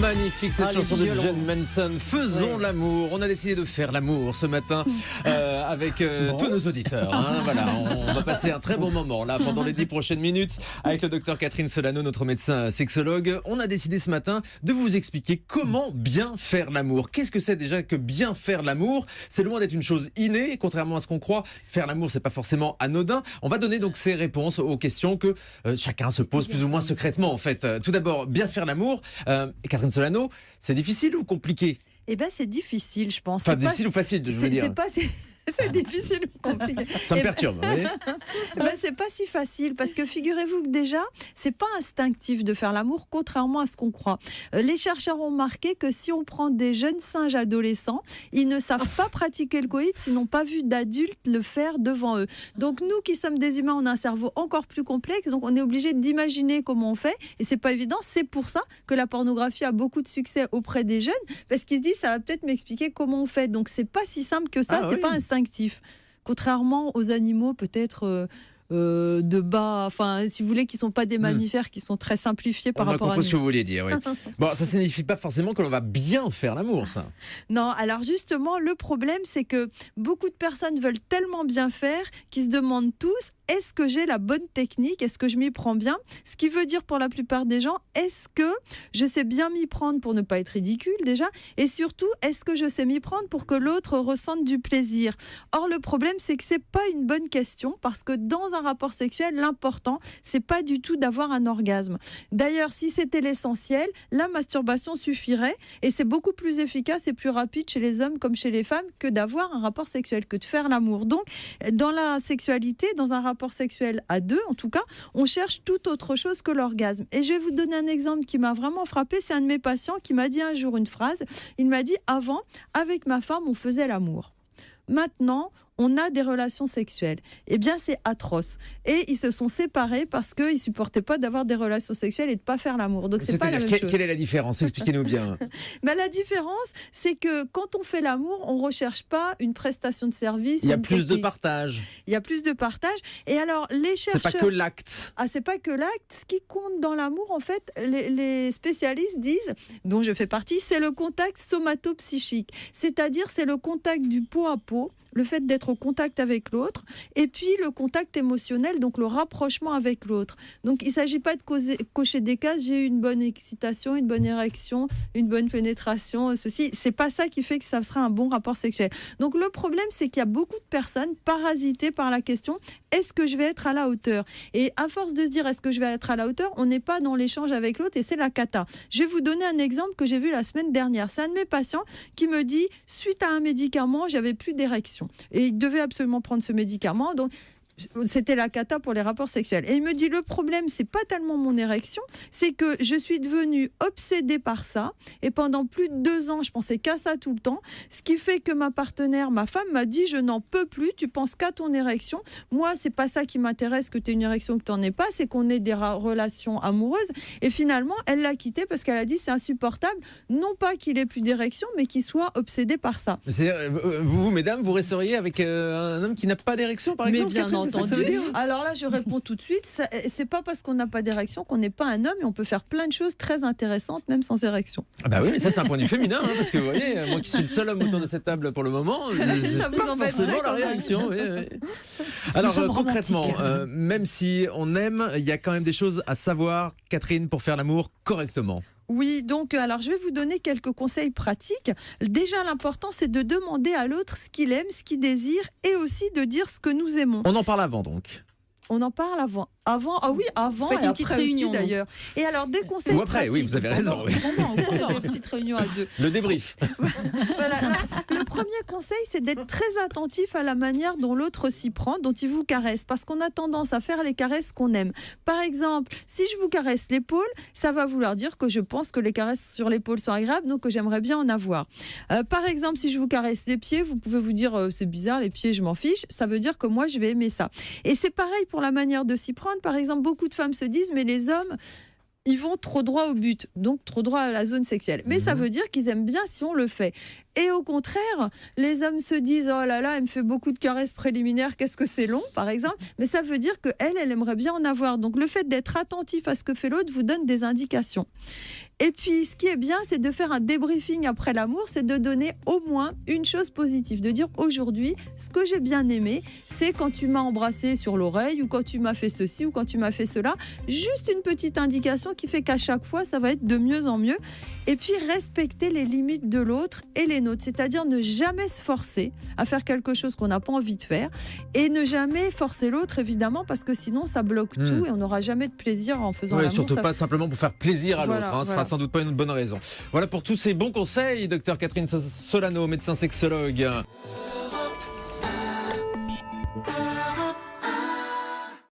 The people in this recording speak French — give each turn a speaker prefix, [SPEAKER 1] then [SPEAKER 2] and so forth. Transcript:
[SPEAKER 1] Magnifique cette chanson de Jen Manson. Faisons l'amour. On a décidé de faire l'amour ce matin avec tous nos auditeurs. Voilà, on va passer un très bon moment là pendant les 10 prochaines minutes avec le docteur Catherine Solano, notre médecin sexologue. On a décidé ce matin de vous expliquer comment bien faire l'amour. Qu'est-ce que c'est déjà que bien faire l'amour? C'est loin d'être une chose innée, contrairement à ce qu'on croit. Faire l'amour, c'est pas forcément anodin. On va donner donc ces réponses aux questions que chacun se pose plus ou moins secrètement en fait. Tout d'abord, bien faire l'amour. Catherine Solano, c'est difficile ou compliqué?
[SPEAKER 2] Eh bien, c'est difficile, je pense.
[SPEAKER 1] Enfin, difficile ou facile, je veux dire.
[SPEAKER 2] C'est difficile ou compliqué.
[SPEAKER 1] Ça me perturbe, vous voyez.
[SPEAKER 2] C'est pas si facile, parce que figurez-vous que déjà, c'est pas instinctif de faire l'amour, contrairement à ce qu'on croit. Les chercheurs ont remarqué que si on prend des jeunes singes adolescents, ils ne savent pas pratiquer le coït s'ils n'ont pas vu d'adultes le faire devant eux. Donc nous qui sommes des humains, on a un cerveau encore plus complexe, donc on est obligé d'imaginer comment on fait, et c'est pas évident. C'est pour ça que la pornographie a beaucoup de succès auprès des jeunes, parce qu'ils se disent ça va peut-être m'expliquer comment on fait. Donc c'est pas si simple que ça, c'est pas instinctif. Contrairement aux animaux peut-être de bas, enfin si vous voulez, qui ne sont pas des mammifères, qui sont très simplifiés par rapport à nous.
[SPEAKER 1] On a compris ce que vous vouliez dire, oui. Bon, ça ne signifie pas forcément que l'on va bien faire l'amour, ça.
[SPEAKER 2] Non, alors justement, le problème, c'est que beaucoup de personnes veulent tellement bien faire qu'ils se demandent tous: est-ce que j'ai la bonne technique? Est-ce que je m'y prends bien? Ce qui veut dire pour la plupart des gens, est-ce que je sais bien m'y prendre pour ne pas être ridicule déjà? Et surtout, est-ce que je sais m'y prendre pour que l'autre ressente du plaisir? Or, le problème, c'est que c'est pas une bonne question, parce que dans un rapport sexuel, l'important, c'est pas du tout d'avoir un orgasme. D'ailleurs, si c'était l'essentiel, la masturbation suffirait, et c'est beaucoup plus efficace et plus rapide chez les hommes comme chez les femmes que d'avoir un rapport sexuel, que de faire l'amour. Donc, dans la sexualité, dans un rapport sexuel à deux, en tout cas, on cherche tout autre chose que l'orgasme. Et je vais vous donner un exemple qui m'a vraiment frappé. C'est un de mes patients qui m'a dit un jour une phrase. Il m'a dit: avant, avec ma femme, on faisait l'amour. Maintenant, on a des relations sexuelles. Eh bien, c'est atroce. Et ils se sont séparés parce qu'ils ne supportaient pas d'avoir des relations sexuelles et de ne pas faire l'amour. Donc, c'est pas la même chose.
[SPEAKER 1] Quelle est la différence? Expliquez-nous bien.
[SPEAKER 2] La différence, c'est que quand on fait l'amour, on ne recherche pas une prestation de service.
[SPEAKER 1] Il y a plus de partage.
[SPEAKER 2] Il y a plus de partage. Et alors, les chercheurs...
[SPEAKER 1] C'est pas que l'acte.
[SPEAKER 2] Ah, c'est pas que l'acte. Ce qui compte dans l'amour, en fait, les spécialistes disent, dont je fais partie, c'est le contact somato-psychique. C'est-à-dire, c'est le contact du peau à peau, le fait d'être au contact avec l'autre, et puis le contact émotionnel, donc le rapprochement avec l'autre. Donc il ne s'agit pas de cocher des cases: j'ai eu une bonne excitation, une bonne érection, une bonne pénétration, ceci. C'est pas ça qui fait que ça sera un bon rapport sexuel. Donc le problème, c'est qu'il y a beaucoup de personnes parasitées par la question: est-ce que je vais être à la hauteur? Et à force de se dire est-ce que je vais être à la hauteur, on n'est pas dans l'échange avec l'autre, et c'est la cata. Je vais vous donner un exemple que j'ai vu la semaine dernière. C'est un de mes patients qui me dit: suite à un médicament, j'avais plus d'érection. Et il devait absolument prendre ce médicament. Donc, c'était la cata pour les rapports sexuels. Et il me dit: le problème, c'est pas tellement mon érection, c'est que je suis devenue obsédée par ça, et pendant plus de 2 ans, je pensais qu'à ça tout le temps, ce qui fait que ma partenaire, ma femme, m'a dit: je n'en peux plus, tu penses qu'à ton érection. Moi, c'est pas ça qui m'intéresse, que tu aies une érection ou que tu n'en aies pas, c'est qu'on ait des relations amoureuses. Et finalement, elle l'a quitté parce qu'elle a dit: c'est insupportable, non pas qu'il ait plus d'érection, mais qu'il soit obsédé par ça.
[SPEAKER 1] Vous, mesdames, vous resteriez avec un homme qui n'a pas d'érection, par exemple?
[SPEAKER 2] Bien entendu. Alors là, je réponds tout de suite. C'est pas parce qu'on n'a pas d'érection qu'on n'est pas un homme, et on peut faire plein de choses très intéressantes même sans érection.
[SPEAKER 1] Ah bah oui, mais ça c'est un point de vue féminin, parce que vous voyez, moi qui suis le seul homme autour de cette table pour le moment, c'est pas forcément la réaction. Alors concrètement, même si on aime, il y a quand même des choses à savoir, Catherine, pour faire l'amour correctement.
[SPEAKER 2] Oui, donc alors je vais vous donner quelques conseils pratiques. Déjà, l'important, c'est de demander à l'autre ce qu'il aime, ce qu'il désire, et aussi de dire ce que nous aimons.
[SPEAKER 1] On en parle avant, donc.
[SPEAKER 2] On en parle avant. Avant
[SPEAKER 3] Faites
[SPEAKER 2] et
[SPEAKER 3] une petite
[SPEAKER 2] après
[SPEAKER 3] réunion
[SPEAKER 2] aussi, d'ailleurs. Et alors, des conseils
[SPEAKER 1] ou après,
[SPEAKER 2] pratiques.
[SPEAKER 1] oui, vous avez raison.
[SPEAKER 2] Des petites réunions à deux.
[SPEAKER 1] Le débrief.
[SPEAKER 2] Voilà. Le premier conseil, c'est d'être très attentif à la manière dont l'autre s'y prend, dont il vous caresse, parce qu'on a tendance à faire les caresses qu'on aime. Par exemple, si je vous caresse l'épaule, ça va vouloir dire que je pense que les caresses sur l'épaule sont agréables, donc que j'aimerais bien en avoir. Par exemple, si je vous caresse les pieds, vous pouvez vous dire c'est bizarre, les pieds, je m'en fiche. Ça veut dire que moi, je vais aimer ça. Et c'est pareil pour la manière de s'y prendre. Par exemple, beaucoup de femmes se disent: mais les hommes, ils vont trop droit au but, donc trop droit à la zone sexuelle. Mais ça veut dire qu'ils aiment bien si on le fait. Et au contraire, les hommes se disent oh là là, elle me fait beaucoup de caresses préliminaires, qu'est-ce que c'est long, par exemple. Mais ça veut dire qu'elle aimerait bien en avoir. Donc le fait d'être attentif à ce que fait l'autre vous donne des indications. Et puis, ce qui est bien, c'est de faire un débriefing après l'amour, c'est de donner au moins une chose positive, de dire aujourd'hui, ce que j'ai bien aimé, c'est quand tu m'as embrassé sur l'oreille ou quand tu m'as fait ceci ou quand tu m'as fait cela. Juste une petite indication qui fait qu'à chaque fois, ça va être de mieux en mieux. Et puis, respecter les limites de l'autre et les nôtres, c'est-à-dire ne jamais se forcer à faire quelque chose qu'on n'a pas envie de faire et ne jamais forcer l'autre, évidemment, parce que sinon, ça bloque tout et on n'aura jamais de plaisir en faisant l'amour.
[SPEAKER 1] Surtout pas simplement pour faire plaisir à l'autre, ce sera sans doute pas une bonne raison. Voilà pour tous ces bons conseils, docteur Catherine Solano, médecin sexologue.